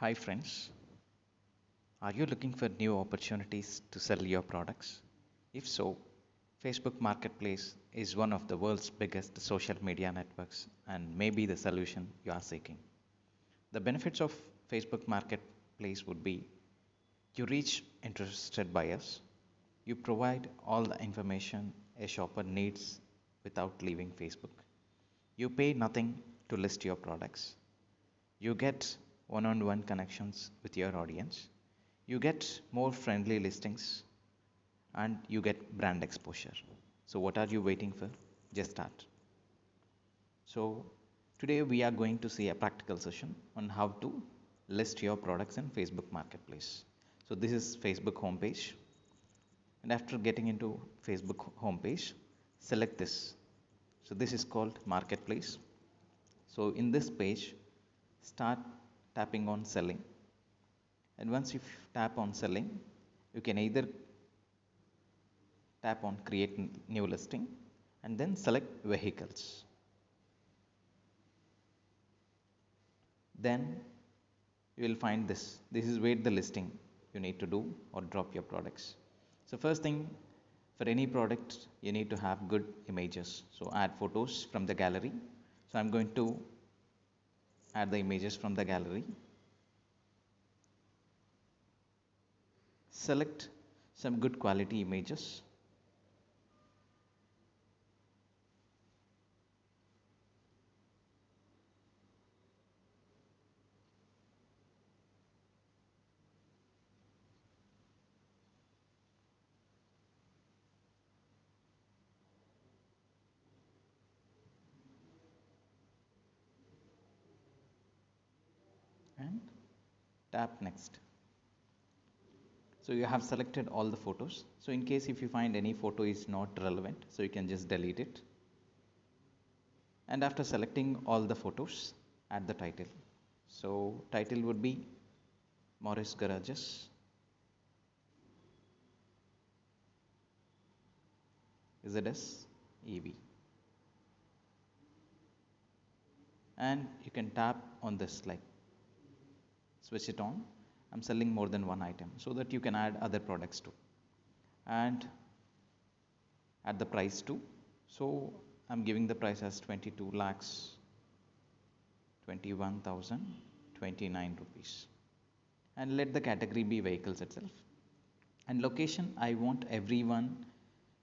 Hi friends, are you looking for new opportunities to sell your products? If so, Facebook Marketplace is one of the world's biggest social media networks and may be the solution you are seeking. The benefits of Facebook Marketplace would be you reach interested buyers, you provide all the information a shopper needs without leaving Facebook, you pay nothing to list your products, you get one on one connections with your audience, you get more friendly listings, and you get brand exposure. So, what are you waiting for? Just start. So, today we are going to see a practical session on how to list your products in Facebook Marketplace. So, this is Facebook homepage, and after getting into Facebook homepage, select this. So, this is called Marketplace. So, in this page, start tapping on selling, and once you tap on selling, you can either tap on create new listing and then select vehicles. Then you will find this is where the listing you need to do or drop your products. So first thing, for any product you need to have good images, so add photos from the gallery. So I'm going to add the images from the gallery. Select some good quality images. And tap next. So you have selected all the photos. So in case if you find any photo is not relevant, so you can just delete it. And after selecting all the photos, add the title. So title would be Morris Garages ZS EV. And you can tap on this, like switch it on. I'm selling more than one item, so that you can add other products too. And add the price too. So I'm giving the price as 22 lakhs 21,029 rupees. And let the category be vehicles itself. And location, I want everyone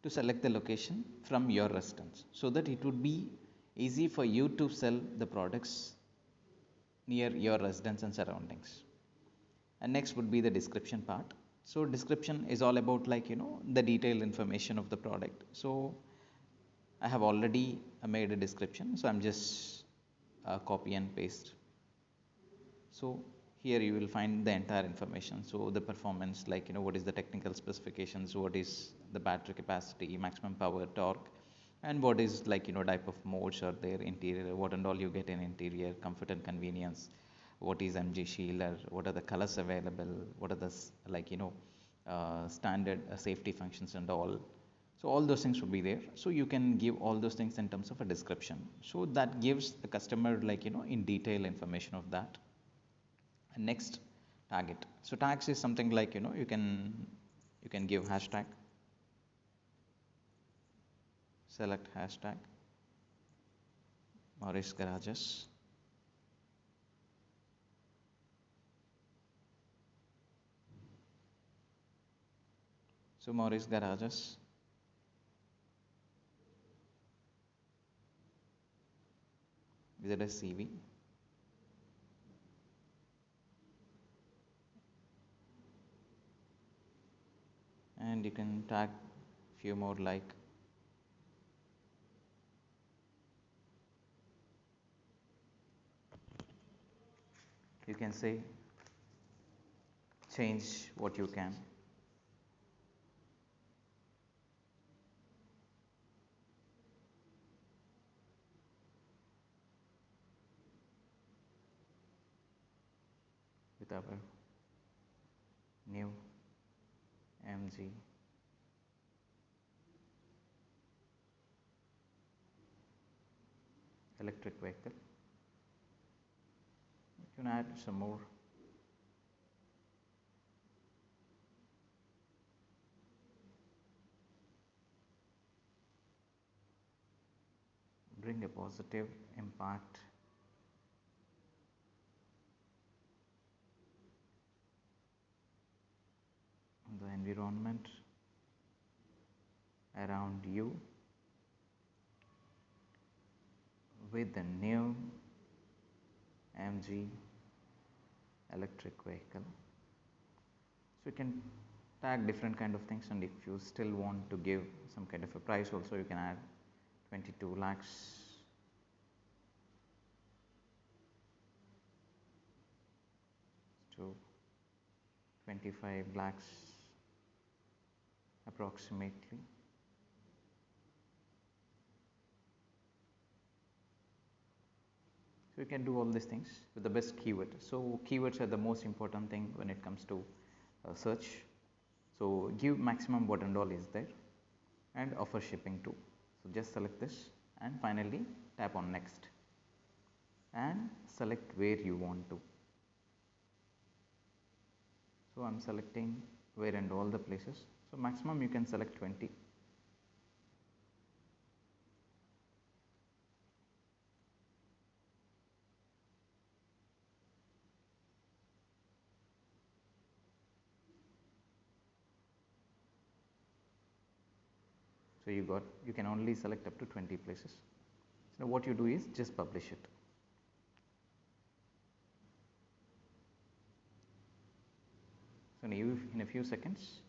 to select the location from your residence, so that it would be easy for you to sell the products near your residence and surroundings. And next would be the description part. So description is all about, like, the detailed information of the product. So I have already made a description, so I'm just copy and paste. So here you will find the entire information. So the performance, like, what is the technical specifications, what is the battery capacity, maximum power, torque, and what is, like, type of modes are there, interior, what and all you get in interior, comfort and convenience, what is MG Shieldr, what are the colors available, what are the standard safety functions and all. So all those things would be there. So you can give all those things in terms of a description. So that gives the customer, like, in detail information of that. And next, target. So tags is something like, you can give hashtag, select hashtag Morris Garages. So Morris Garages. Visit a CV. And you can tag few more, like you can say change what you can. With our new MG electric vehicle. You can add some more having a positive impact on the environment around you with the new MG electric vehicle. So you can tag different kind of things, and if you still want to give some kind of a price also, you can add 22 lakhs to 25 lakhs approximately. So you can do all these things with the best keyword. So keywords are the most important thing when it comes to search. So give maximum what and all is there, and offer shipping too. So just select this and finally tap on next and select where you want to. So I'm selecting where and all the places. So maximum you can select 20. So you can only select up to 20 places. So what you do is just publish it. So in a few seconds,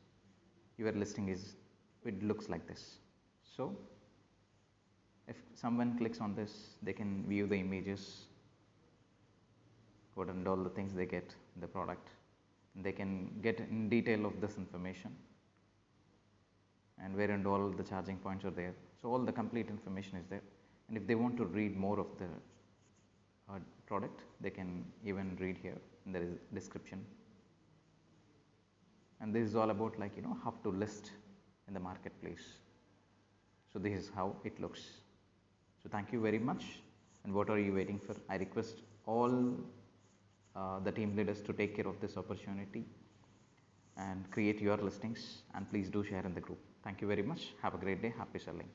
your listing it looks like this. So if someone clicks on this, they can view the images, what and all the things they get in the product. They can get in detail of this information, and where and all the charging points are there. So all the complete information is there. And if they want to read more of the product, they can even read here in the description. And this is all about how to list in the marketplace. So this is how it looks. So thank you very much. And what are you waiting for? I request all the team leaders to take care of this opportunity and create your listings, and please do share in the group. Thank you very much. Have a great day. Happy selling.